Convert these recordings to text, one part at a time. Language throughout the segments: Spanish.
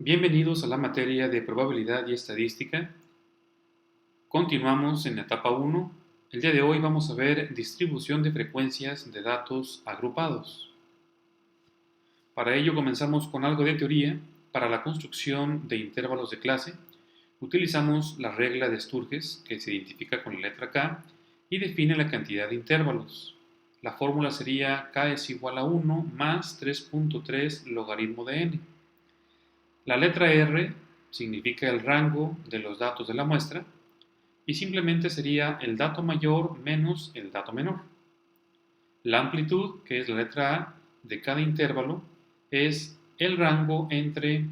Bienvenidos a la materia de probabilidad y estadística. Continuamos en la etapa 1. El día de hoy vamos a ver distribución de frecuencias de datos agrupados. Para ello comenzamos con algo de teoría. Para la construcción de intervalos de clase, utilizamos la regla de Sturges, que se identifica con la letra K, y define la cantidad de intervalos. La fórmula sería K es igual a 1 más 3.3 logaritmo de n. La letra R significa el rango de los datos de la muestra y simplemente sería el dato mayor menos el dato menor. La amplitud, que es la letra A de cada intervalo, es el rango entre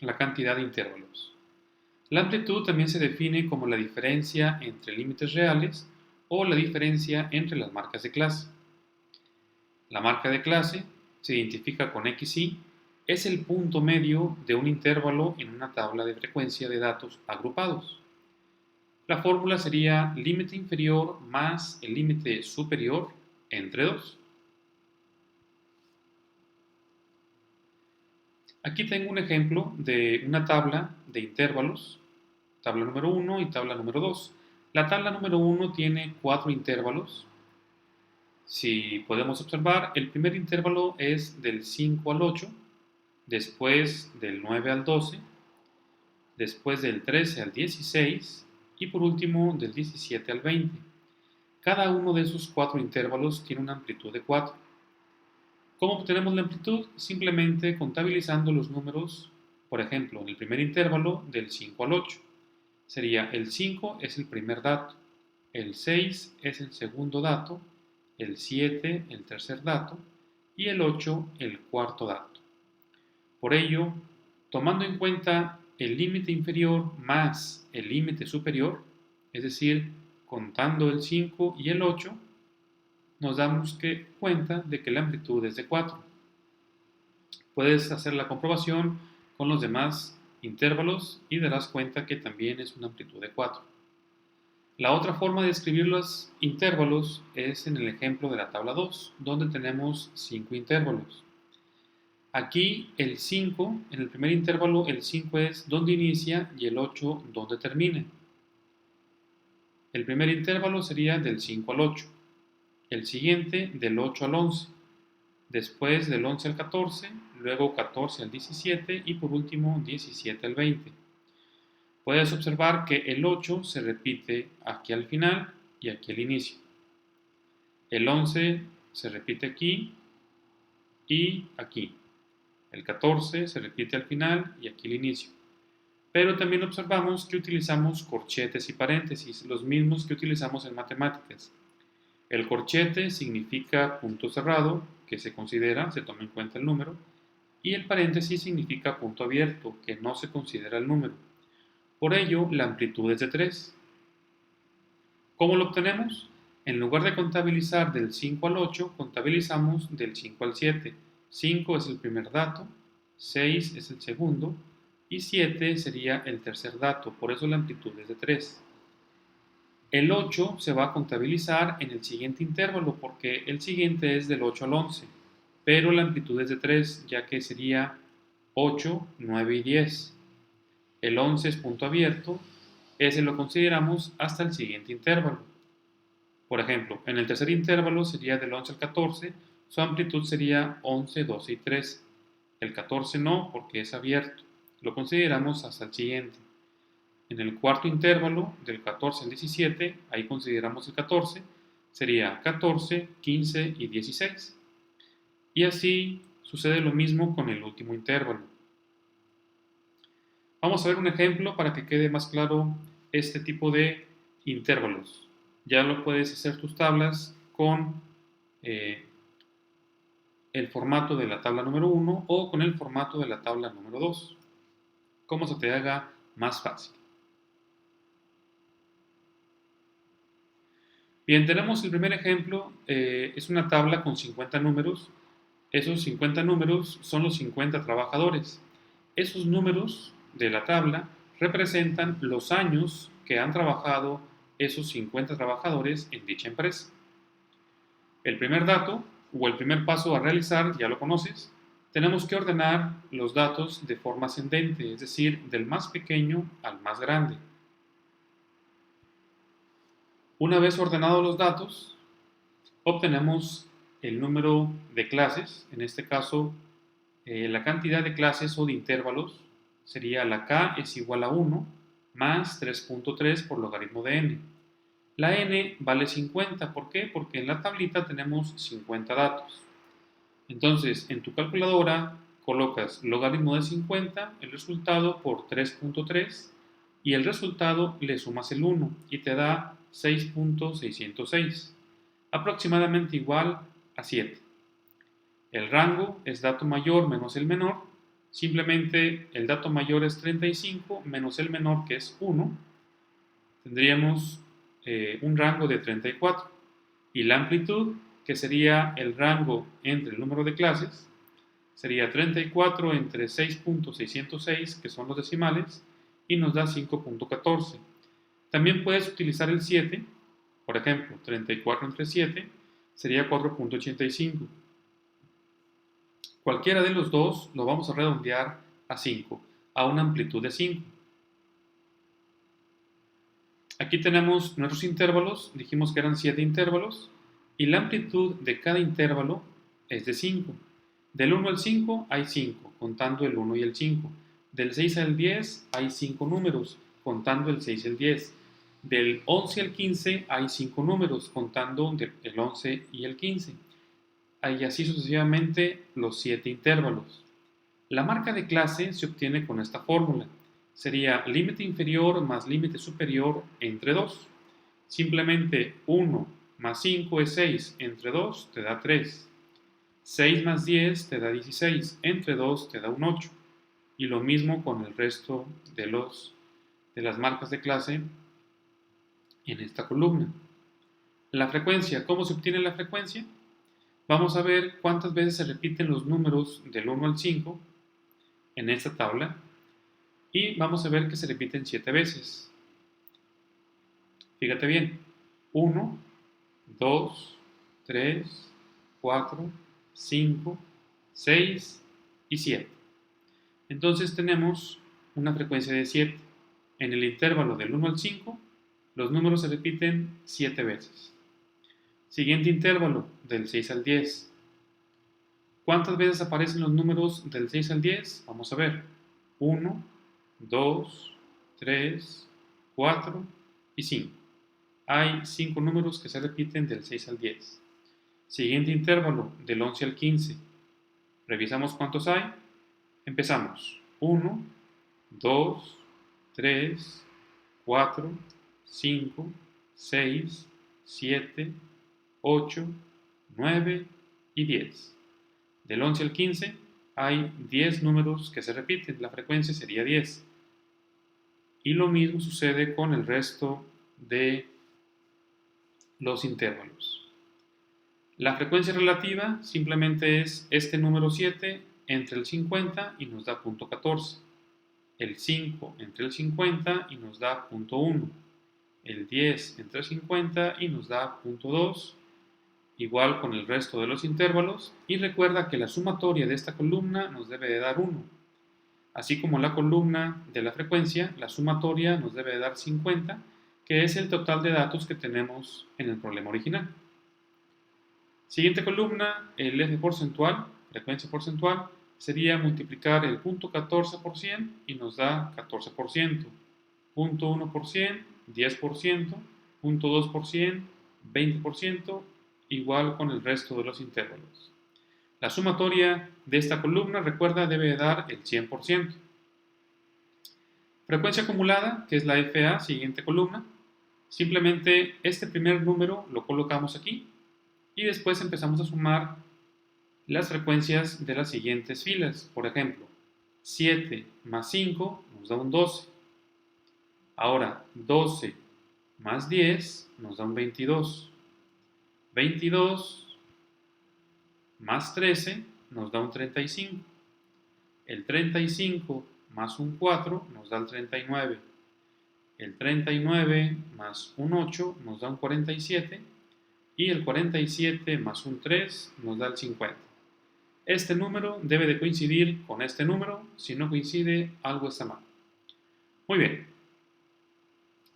la cantidad de intervalos. La amplitud también se define como la diferencia entre límites reales o la diferencia entre las marcas de clase. La marca de clase se identifica con XY, es el punto medio de un intervalo en una tabla de frecuencia de datos agrupados. La fórmula sería límite inferior más el límite superior entre 2. Aquí tengo un ejemplo de una tabla de intervalos, tabla número 1 y tabla número 2. La tabla número 1 tiene 4 intervalos. Si podemos observar, el primer intervalo es del 5 al 8, después del 9 al 12, después del 13 al 16 y por último del 17 al 20. Cada uno de esos 4 intervalos tiene una amplitud de 4. ¿Cómo obtenemos la amplitud? Simplemente contabilizando los números, por ejemplo, en el primer intervalo del 5 al 8. Sería el 5 es el primer dato, el 6 es el segundo dato, el 7 el tercer dato y el 8 el cuarto dato. Por ello, tomando en cuenta el límite inferior más el límite superior, es decir, contando el 5 y el 8, nos damos cuenta de que la amplitud es de 4. Puedes hacer la comprobación con los demás intervalos y darás cuenta que también es una amplitud de 4. La otra forma de escribir los intervalos es en el ejemplo de la tabla 2, donde tenemos 5 intervalos. Aquí el 5, en el primer intervalo, el 5 es donde inicia y el 8 donde termina. El primer intervalo sería del 5 al 8, el siguiente del 8 al 11, después del 11 al 14, luego 14 al 17 y por último 17 al 20. Puedes observar que el 8 se repite aquí al final y aquí al inicio. El 11 se repite aquí y aquí. El 14 se repite al final y aquí al inicio. Pero también observamos que utilizamos corchetes y paréntesis, los mismos que utilizamos en matemáticas. El corchete significa punto cerrado, que se considera, se toma en cuenta el número, y el paréntesis significa punto abierto, que no se considera el número. Por ello, la amplitud es de 3. ¿Cómo lo obtenemos? En lugar de contabilizar del 5 al 8, contabilizamos del 5 al 7. 5 es el primer dato, 6 es el segundo y 7 sería el tercer dato, por eso la amplitud es de 3. El 8 se va a contabilizar en el siguiente intervalo porque el siguiente es del 8 al 11, pero la amplitud es de 3 ya que sería 8, 9 y 10. El 11 es punto abierto, ese lo consideramos hasta el siguiente intervalo. Por ejemplo, en el tercer intervalo sería del 11 al 14, su amplitud sería 11, 12 y 13. El 14 no, porque es abierto, lo consideramos hasta el siguiente. En el cuarto intervalo, del 14 al 17, ahí consideramos el 14, sería 14, 15 y 16. Y así sucede lo mismo con el último intervalo. Vamos a ver un ejemplo para que quede más claro este tipo de intervalos. Ya lo puedes hacer tus tablas con el formato de la tabla número 1 o con el formato de la tabla número 2, como se te haga más fácil. Bien, tenemos el primer ejemplo, es una tabla con 50 números. Esos 50 números son los 50 trabajadores. Esos números de la tabla representan los años que han trabajado esos 50 trabajadores en dicha empresa. El primer dato o el primer paso a realizar, ya lo conoces, tenemos que ordenar los datos de forma ascendente, es decir, del más pequeño al más grande. Una vez ordenados los datos, obtenemos el número de clases, en este caso la cantidad de clases o de intervalos sería la k es igual a 1 más 3.3 por logaritmo de n. La n vale 50, ¿por qué? Porque en la tablita tenemos 50 datos. Entonces, en tu calculadora colocas logaritmo de 50, el resultado por 3.3 y el resultado le sumas el 1 y te da 6.606, aproximadamente igual a 7. El rango es dato mayor menos el menor, simplemente el dato mayor es 35 menos el menor que es 1, tendríamos un rango de 34 y la amplitud, que sería el rango entre el número de clases, sería 34 entre 6.606, que son los decimales, y nos da 5.14. También puedes utilizar el 7, por ejemplo, 34 entre 7 sería 4.85. Cualquiera de los dos lo vamos a redondear a 5, a una amplitud de 5. Aquí tenemos nuestros intervalos, dijimos que eran 7 intervalos, y la amplitud de cada intervalo es de 5. Del 1 al 5 hay 5, contando el 1 y el 5. Del 6 al 10 hay 5 números, contando el 6 y el 10. Del 11 al 15 hay 5 números, contando el 11 y el 15. Y así sucesivamente los 7 intervalos. La marca de clase se obtiene con esta fórmula. Sería límite inferior más límite superior entre 2. Simplemente 1 más 5 es 6, entre 2 te da 3. 6 más 10 te da 16, entre 2 te da un 8. Y lo mismo con el resto de las marcas de clase en esta columna. La frecuencia, ¿cómo se obtiene la frecuencia? Vamos a ver cuántas veces se repiten los números del 1 al 5 en esta tabla y vamos a ver que se repiten 7 veces. Fíjate bien, 1, 2, 3, 4, 5, 6 y 7. Entonces tenemos una frecuencia de 7. En el intervalo del 1 al 5, los números se repiten 7 veces. Siguiente intervalo, del 6 al 10. ¿Cuántas veces aparecen los números del 6 al 10? Vamos a ver. 1, 2, 3, 4 y 5. Hay 5 números que se repiten del 6 al 10. Siguiente intervalo, del 11 al 15. Revisamos cuántos hay. Empezamos. 1, 2, 3, 4, 5, 6, 7, 8, 9 y 10. Del 11 al 15 hay 10 números que se repiten, la frecuencia sería 10. Y lo mismo sucede con el resto de los intervalos. La frecuencia relativa simplemente es este número 7 entre el 50 y nos da 0.14. El 5 entre el 50 y nos da 0.1. El 10 entre el 50 y nos da 0.2. Igual con el resto de los intervalos, y recuerda que la sumatoria de esta columna nos debe de dar 1. Así como la columna de la frecuencia, la sumatoria nos debe de dar 50, que es el total de datos que tenemos en el problema original. Siguiente columna, el f porcentual, frecuencia porcentual, sería multiplicar el 0.14% y nos da 14%, 0.1%, 10%, 0.2%, 20%, igual con el resto de los intervalos. La sumatoria de esta columna, recuerda, debe dar el 100%. Frecuencia acumulada, que es la FA, siguiente columna. Simplemente este primer número lo colocamos aquí y después empezamos a sumar las frecuencias de las siguientes filas. Por ejemplo, 7 más 5 nos da un 12. Ahora, 12 más 10 nos da un 22. 22 más 13 nos da un 35. El 35 más un 4 nos da el 39. El 39 más un 8 nos da un 47. Y el 47 más un 3 nos da el 50. Este número debe de coincidir con este número. Si no coincide, algo está mal. Muy bien.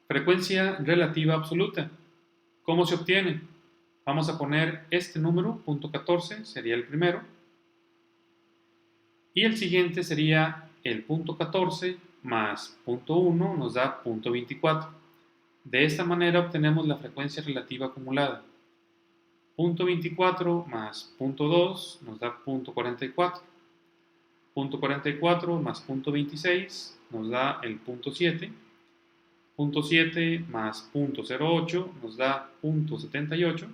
Frecuencia relativa absoluta. ¿Cómo se obtiene? Vamos a poner este número, punto 14, sería el primero. Y el siguiente sería el punto 14 más punto 1 nos da punto 24. De esta manera obtenemos la frecuencia relativa acumulada. Punto 24 más punto 2 nos da punto 44. Punto 44 más punto 26 nos da el punto 7. Punto 7 más punto 08 nos da punto 78.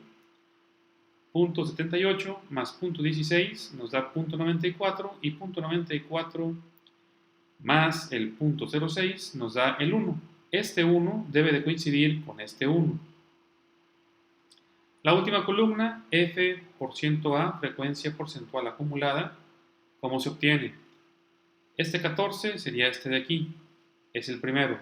Punto 78 más punto 16 nos da punto 94 y punto 94 más el punto 06 nos da el 1. Este 1 debe de coincidir con este 1. La última columna, F%A, frecuencia porcentual acumulada, ¿cómo se obtiene? Este 14 sería este de aquí, es el primero.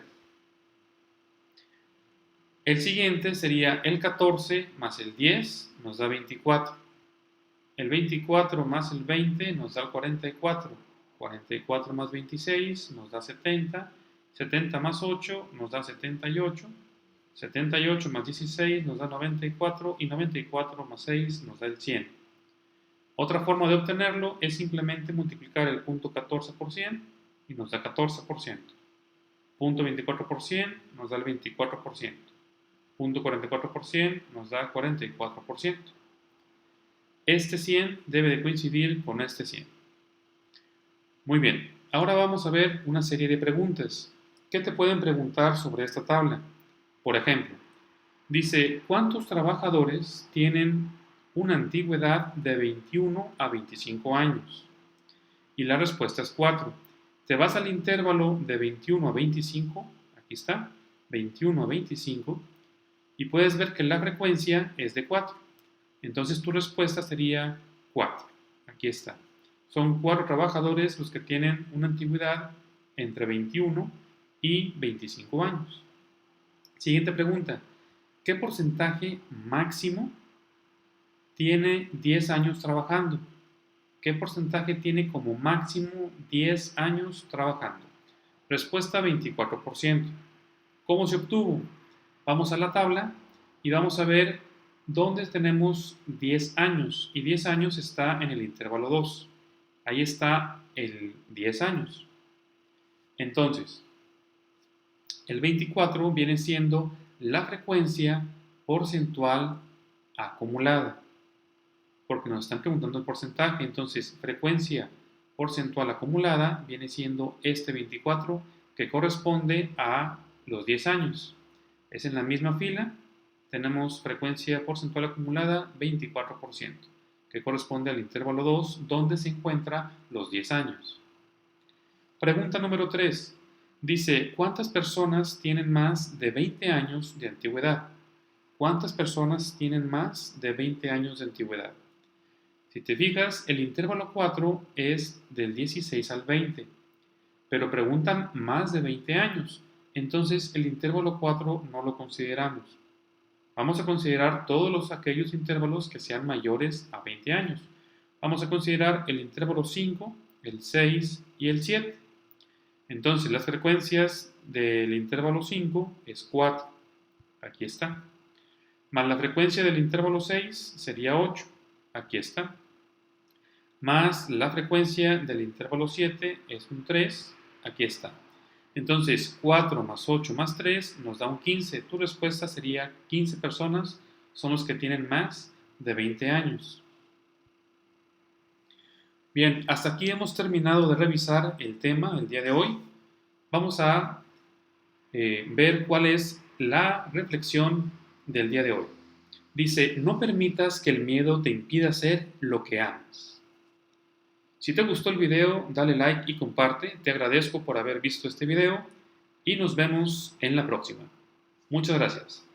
El siguiente sería el 14 más el 10 nos da 24. El 24 más el 20 nos da el 44. 44 más 26 nos da 70. 70 más 8 nos da 78. 78 más 16 nos da 94 y 94 más 6 nos da el 100. Otra forma de obtenerlo es simplemente multiplicar el punto 14 por 100 y nos da 14%. Punto 24 por 100 nos da el 24%. Punto 44 por 100 nos da 44%. Este 100 debe de coincidir con este 100. Muy bien, ahora vamos a ver una serie de preguntas. ¿Qué te pueden preguntar sobre esta tabla? Por ejemplo, dice, ¿cuántos trabajadores tienen una antigüedad de 21 a 25 años? Y la respuesta es 4. Te vas al intervalo de 21 a 25, aquí está, 21 a 25, y puedes ver que la frecuencia es de 4. Entonces tu respuesta sería 4. Aquí está. Son 4 trabajadores los que tienen una antigüedad entre 21 y 25 años. Siguiente pregunta. ¿Qué porcentaje máximo tiene 10 años trabajando? ¿Qué porcentaje tiene como máximo 10 años trabajando? Respuesta 24%. ¿Cómo se obtuvo? Vamos a la tabla y vamos a ver dónde tenemos 10 años. Y 10 años está en el intervalo 2. Ahí está el 10 años. Entonces, el 24 viene siendo la frecuencia porcentual acumulada. Porque nos están preguntando el porcentaje. Entonces, frecuencia porcentual acumulada viene siendo este 24 que corresponde a los 10 años. Es en la misma fila, tenemos frecuencia porcentual acumulada 24%, que corresponde al intervalo 2, donde se encuentra los 10 años. Pregunta número 3. Dice, ¿cuántas personas tienen más de 20 años de antigüedad? ¿Cuántas personas tienen más de 20 años de antigüedad? Si te fijas, el intervalo 4 es del 16 al 20, pero preguntan más de 20 años. Entonces el intervalo 4 no lo consideramos. Vamos a considerar todos aquellos intervalos que sean mayores a 20 años. Vamos a considerar el intervalo 5, el 6 y el 7. Entonces las frecuencias del intervalo 5 es 4. Aquí está. Más la frecuencia del intervalo 6 sería 8. Aquí está. Más la frecuencia del intervalo 7 es un 3. Aquí está. Entonces, 4 más 8 más 3 nos da un 15. Tu respuesta sería 15 personas son los que tienen más de 20 años. Bien, hasta aquí hemos terminado de revisar el tema el día de hoy. Vamos a ver cuál es la reflexión del día de hoy. Dice, no permitas que el miedo te impida hacer lo que amas. Si te gustó el video, dale like y comparte. Te agradezco por haber visto este video y nos vemos en la próxima. Muchas gracias.